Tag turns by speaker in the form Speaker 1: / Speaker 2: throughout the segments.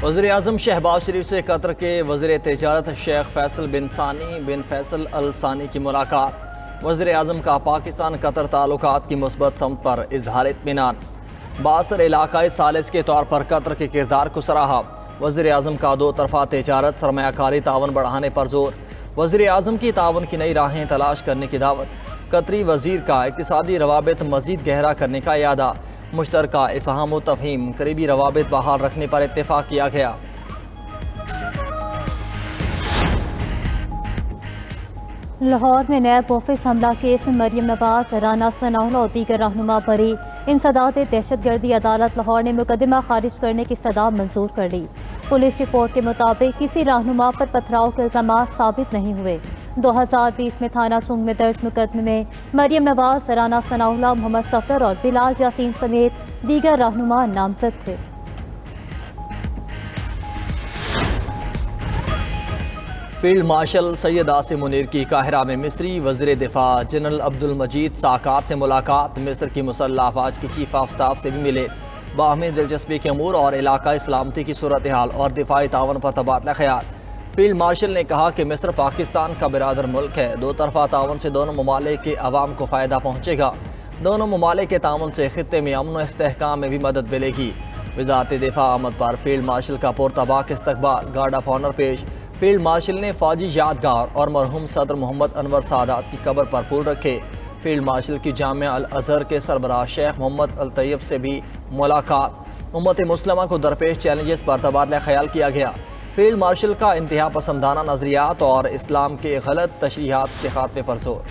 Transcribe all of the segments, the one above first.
Speaker 1: वज़ीर-ए-आज़म शहबाज शरीफ से कतर के वज़ीर तिजारत शेख फैसल बिन सानी बिन फैसल अल सानी की मुलाकात। वज़ीर-ए-आज़म का पाकिस्तान कतर ताल्लुकात की मुस्बत समत पर इजहार इत्मीनान। बासर इलाकाई सालिस के तौर पर कतर के किरदार को सराहा। वज़ीर-ए-आज़म का दो तरफ़ा तिजारत सरमायाकारी तावन बढ़ाने पर जोर। वज़ीर-ए-आज़म की तावन की नई राहें तलाश करने की दावत। कतरी वज़ीर का इक़्तिसादी रवाबित मज़ीद गहरा करने का इरादा। मुश्तरका इफ़हाम व तफ़हीम करीबी रवाबित बहाल रखने पर इत्तेफाक किया गया।
Speaker 2: लाहौर में नैब ऑफिस हमला केस में मरियम नवाज, राना सनाउल्लाह और दीगर रहनुमा बरी। इंसदाद दहशतगर्दी अदालत लाहौर ने मुकदमा खारिज करने की सदा मंजूर कर ली। पुलिस रिपोर्ट के मुताबिक किसी रहनुमा पर पथराव के इल्जाम साबित नहीं हुए। 2020 में थाना चुंग में दर्ज मुकदमे में मरियम नवाज, राना सनाउल्लाह, मोहम्मद सफर और बिलाल यासीन समेत दीगर रहनुमा नामजद थे।
Speaker 1: फील्ड मार्शल सैयद आसिम मुनीर की काहिरा में मिस्री वज़ीर दिफा जनरल अब्दुल मजीद साकात से मुलाकात। मिस्र की मुसल्लह अफवाज की चीफ ऑफ स्टाफ से भी मिले। बाहमी दिलचस्पी के अमूर और इलाकाई सलामती की सूरत हाल और दिफाई तावन पर तबादला ख्याल। फील्ड मार्शल ने कहा कि मिस्र पाकिस्तान का बिरादर मुल्क है। दो तरफा तावन से दोनों ममालिक के अवाम को फ़ायदा पहुँचेगा। दोनों ममालिक के तावन से खित्ते में अमन व इस्तेहकाम में भी मदद मिलेगी। वज़ारत दिफा आमद पर फील्ड मार्शल का पुरतबाक इस्तकबाल, गार्ड ऑफ ऑनर पेश। फील्ड मार्शल ने फ़ौजी यादगार और मरहूम सदर मोहम्मद अनवर सादात की कब्र पर फूल रखे। फील्ड मार्शल की जामिया अल अज़हर के सरबराह शेख मोहम्मद अल तैयब से भी मुलाकात। उम्मत मुस्लिमा को दरपेश चैलेंजेस पर तबादला ख्याल किया गया। फील्ड मार्शल का इंतहा पसंदाना नज़रियात और इस्लाम के गलत तशरीहात के खात्मे पर जोर।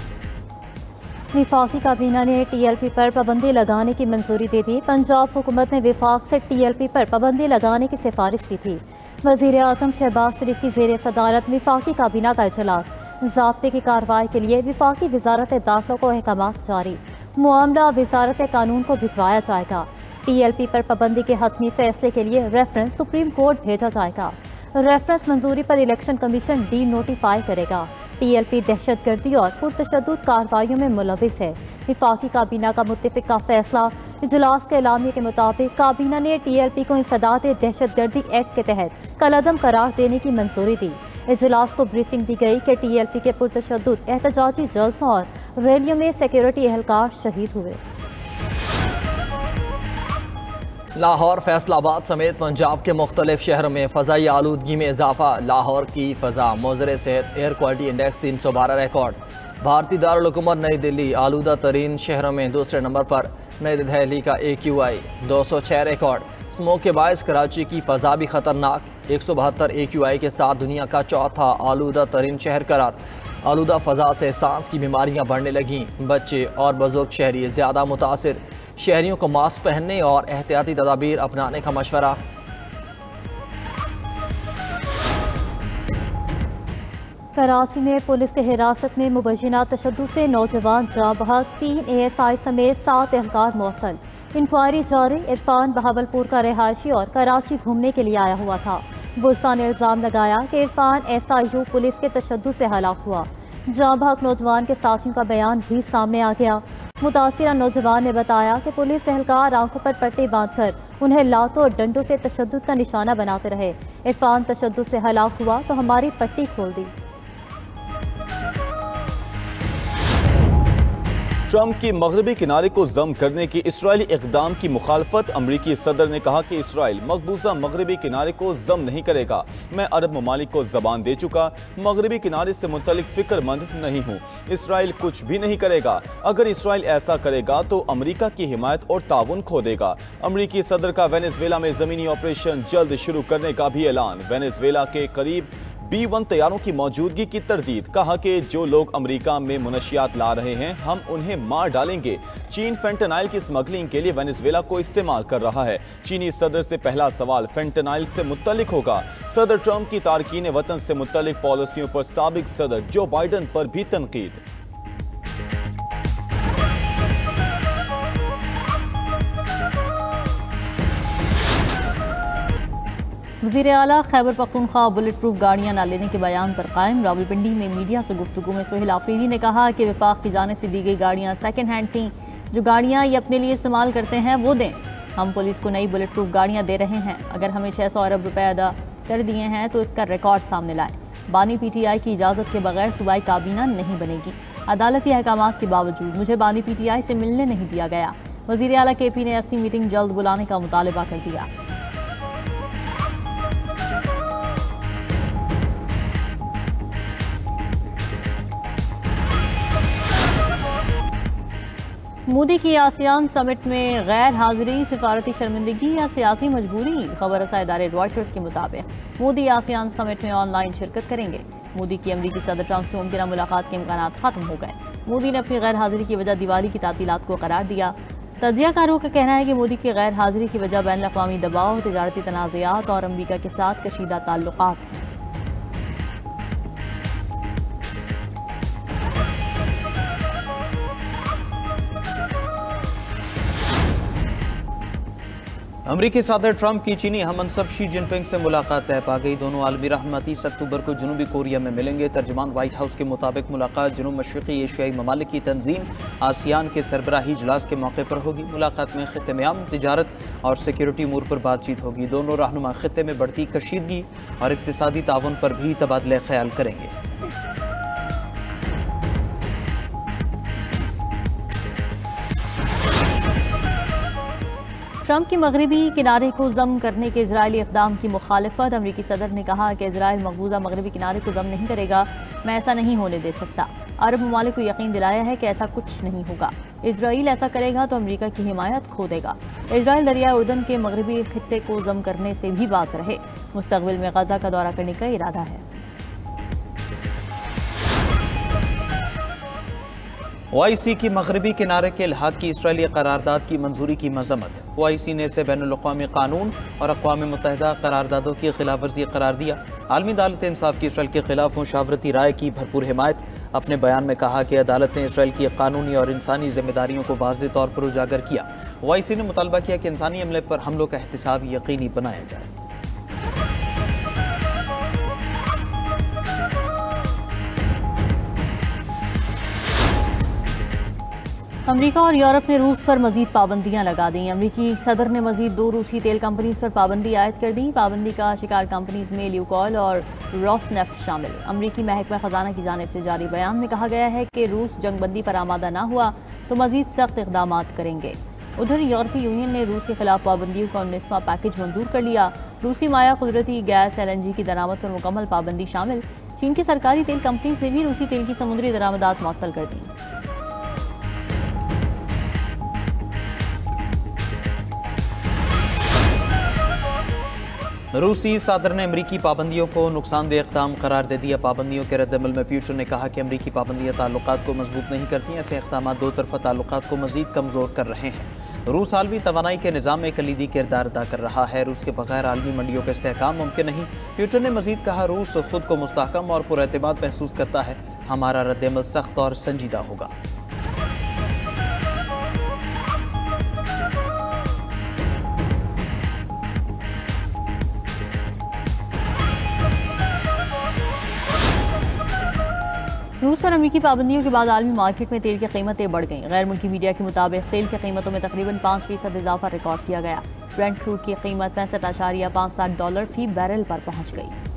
Speaker 2: वफाकी काबीना ने TLP पर पाबंदी लगाने की मंजूरी दे दी। पंजाब हुकूमत ने वफाक से TLP पर पाबंदी लगाने की सिफारिश की थी। वज़ीर-ए-आज़म शहबाज शरीफ की ज़ेर सदारत वफाकी काबीना का इजलास। ज़ाब्ते की कार्रवाई के लिए वफाकी वज़ारत दाखिला को अहकाम जारी। मामला वज़ारत कानून को भिजवाया जाएगा। TLP पर पाबंदी के हतमी फैसले के लिए रेफरेंस सुप्रीम कोर्ट भेजा जाएगा। रेफरेंस मंजूरी पर इलेक्शन कमीशन डी नोटिफाई करेगा। TLP दहशतगर्दी और पुरतशद्दुद कार्रवाइयों में मुलविस है। वफाकी काबीना का मुत्तफ़िका फैसला। इजलास के एलामिया के मुताबिक काबीना ने TLP को इंसदाद दहशतगर्दी एक्ट के तहत कलअदम करार देने की मंजूरी दी। इजलास को ब्रीफिंग दी गई कि TLP के पुरतशद्दुद एहतजाजी जलसों और रैलियों में सिक्योरिटी एहलकार शहीद हुए।
Speaker 1: लाहौर, फैसलाबाद समेत पंजाब के मुख्तलिफ शहरों में फ़ज़ाई आलूदगी में इजाफा। लाहौर की फ़ज़ा मौज़र सेहत एयर क्वालिटी इंडेक्स 312 रिकॉर्ड। भारतीय दारुल हुकूमत नई दिल्ली आलूदा तरीन शहरों में दूसरे नंबर पर। नई दिल्ली का AQI 206 रिकॉर्ड। स्मोक के बायस कराची की फ़ज़ा भी ख़तरनाक। 172 AQI के साथ दुनिया का चौथा आलूदा तरीन शहर करार। आलूदा फ़ज़ा से सांस की बीमारियां बढ़ने लगीं। बच्चे और बुजुर्ग शहरी ज़्यादा मुतासिर। शहरियों को मास्क पहनने और एहतियाती तदाबीर अपनाने का मशवरा।
Speaker 2: कराची में पुलिस के हिरासत में मुबैना तशद्दुद से नौजवान जाँ बहक। 3 ASI समेत 7 एहलकार मुअत्तल। इंक्वायरी जारी। इरफान बहावलपुर का रिहायशी और कराची घूमने के लिए आया हुआ था। बुरसा ने इल्ज़ाम लगाया कि इरफान SIU पुलिस के तशद्दुद से हलाक हुआ। जाँ बहक नौजवान के साथियों का बयान भी सामने आ गया। मुतासिरा नौजवान ने बताया कि पुलिस एहलकार आंखों पर पट्टी बांधकर उन्हें लातों और डंडों से तशद्दुद का निशाना बनाते रहे। इरफान तशद्दुद से हलाक हुआ तो हमारी पट्टी खोल दी।
Speaker 3: ट्रंप की मगरबी किनारे को जम करने की इसराइली इक़दाम की मुखालफत। अमरीकी सदर ने कहा कि इसराइल मकबूजा मगरबी किनारे को जम नहीं करेगा। मैं अरब ममालिक को जबान दे चुका, मगरबी किनारे से मुतल्लिक फिक्रमंद नहीं हूँ। इसराइल कुछ भी नहीं करेगा। अगर इसराइल ऐसा करेगा तो अमरीका की हिमायत और ताउन खो देगा। अमरीकी सदर का वेनेजुएला में ज़मीनी ऑपरेशन जल्द शुरू करने का भी ऐलान। वेनेजुएला के करीब B-1 तैयारों की मौजूदगी की तरदीद। कहा कि जो लोग अमेरिका में मुनशियात ला रहे हैं हम उन्हें मार डालेंगे। चीन फेंटनाइल की स्मगलिंग के लिए वेनेजुएला को इस्तेमाल कर रहा है। चीनी सदर से पहला सवाल फेंटनाइल से मुत्तलिक होगा। सदर ट्रंप की तारकीन वतन से मुत्तलिक पॉलिसियों पर साबिक सदर जो बाइडन पर भी तनकीद।
Speaker 4: वज़ीर आला खैबर पख्तूनख्वा बुलेट प्रूफ गाड़ियाँ न लेने के बयान पर कायम। रावलपिंडी में मीडिया से गुफ्तगू में सोहेल आफरीदी ने कहा कि वफाक की जानिब से दी गई गाड़ियाँ सेकंड हैंड थीं। जो गाड़ियाँ ये अपने लिए इस्तेमाल करते हैं वो दें। हम पुलिस को नई बुलेट प्रूफ गाड़ियां दे रहे हैं। अगर हमें 600 अरब रुपए अदा कर दिए हैं तो इसका रिकॉर्ड सामने लाएं। बानी PTI की इजाज़त के बगैर सूबाई काबीना नहीं बनेगी। अदालती अहकामात के बावजूद मुझे बानी PTI से मिलने नहीं दिया गया। वज़ीर आला KP ने FC मीटिंग जल्द बुलाने का मुतालबा कर दिया। मोदी की आसियान समिट में गैर हाजिरी सिफारती शर्मिंदगी या सियासी मजबूरी। खबर रसा इदारे रॉयटर्स के मुताबिक मोदी आसियान समिट में ऑनलाइन शिरकत करेंगे। मोदी की अमरीकी सदर ट्रंप से मुमकिन मुलाकात के इम्कान खत्म हो गए। मोदी ने अपनी गैर हाजिरी की वजह दिवाली की तातीलात को करार दिया। तजियाकारों का कहना है कि मोदी की गैर हाजिरी की वजह बैन अवी दबाव, तिजारती तनाज़ात और अमरीका के साथ कशीदा ताल्लुकात हैं।
Speaker 5: अमरीकी सदर ट्रंप की चीनी हममनसब शी जिनपिंग से मुलाकात तय पा गई। दोनों आलमी रहनुमा 30 अक्टूबर को जनूबी कोरिया में मिलेंगे। तर्जमान व्हाइट हाउस के मुताबिक मुलाकात जनूब मशरक़ी एशियाई ममालिक की तंजीम आसियान के सरबराही इजलास के मौके पर होगी। मुलाकात में खित्ते में अमन, तिजारत और सिक्योरिटी अमूर पर बातचीत होगी। दोनों रहनुमा खित्ते में बढ़ती कशीदगी और इक़्तिसादी ताउन पर भी तबादले ख्याल करेंगे।
Speaker 4: ट्रंप की मगरबी किनारे को जम करने के इजरायली इक़दाम की मुखालिफत। अमरीकी सदर ने कहा कि इजराइल मकबूजा मगरबी किनारे को जम नहीं करेगा। मैं ऐसा नहीं होने दे सकता। अरब ममालिक को यकीन दिलाया है कि ऐसा कुछ नहीं होगा। इजराइल ऐसा करेगा तो अमरीका की हिमायत खो देगा। इजराइल दरिया उर्दन के मगरबी खित्ते को जम करने से भी बाज रहे। मुस्तक़बिल में गजा का दौरा करने का इरादा है।
Speaker 5: OIC की मगरबी किनारे के इल्हाक की इसराइली करारदाद की मंजूरी की मजम्मत। OIC ने इसे बैनुल-अक़वामी कानून और अक़वाम मुत्तहिदा करारदादों की खिलाफ वर्जी करार दिया। आलमी अदालत इंसाफ की इसराइल के खिलाफ मुशावरती राय की भरपूर हिमायत। अपने बयान में कहा कि अदालत ने इसराइल की कानूनी और इंसानी जिम्मेदारियों को वाज़ेह तौर पर उजागर किया। OIC ने मुतालबा किया कि इंसानी अमले पर हमलों का एहतिसाब यकीनी बनाया जाए।
Speaker 4: अमरीका और यूरोप ने रूस पर मजीद पाबंदियां लगा दी। अमरीकी सदर ने मजीद 2 रूसी तेल कंपनीज पर पाबंदी आयद कर दी। पाबंदी का शिकार कंपनीज में ल्यूकॉल और रॉसनेफ्ट शामिल। अमरीकी महकमा खजाना की जानिब से जारी बयान में कहा गया है कि रूस जंगबंदी पर आमादा ना हुआ तो मजीद सख्त इक़दाम करेंगे। उधर यूरोपीय यूनियन ने रूस के खिलाफ पाबंदियों का 19वां पैकेज मंजूर कर लिया। रूसी माया कुदरती गैस LNG की दरामद पर मुकम्मल पाबंदी शामिल। चीन की सरकारी तेल कंपनी से भी रूसी तेल की समुद्री दरामदात मुअत्तल कर दी।
Speaker 5: रूसी सदर ने अमरीकी पाबंदियों को नुकसानदेह इक़दाम करार दे दिया। पाबंदियों के रद्दअमल में पुतिन ने कहा कि अमरीकी पाबंदियाँ ताल्लुकात को मजबूत नहीं करती। ऐसे इक़दाम दो तरफ़ा ताल्लुकात को मज़ीद कमज़ोर कर रहे हैं। रूस आलमी तवानाई के निज़ाम में कलीदी किरदार अदा कर रहा है। रूस के बगैर आलमी मंडियों का इस्तेहकाम मुमकिन नहीं। पुतिन ने मज़ीद कहा, रूस खुद को मुस्तहकम और पुरएतमाद महसूस करता है। हमारा रद्दअमल सख्त और संजीदा होगा।
Speaker 4: रूस पर अमरीकी पाबंदियों के बाद आलमी मार्केट में तेल की कीमतें बढ़ गईं। गैर मुल्की मीडिया के मुताबिक तेल की कीमतों में तकरीबन 5% इजाफा रिकॉर्ड किया गया। ब्रेंट क्रूड की कीमत $65.57 फी बैरल पर पहुंच गई।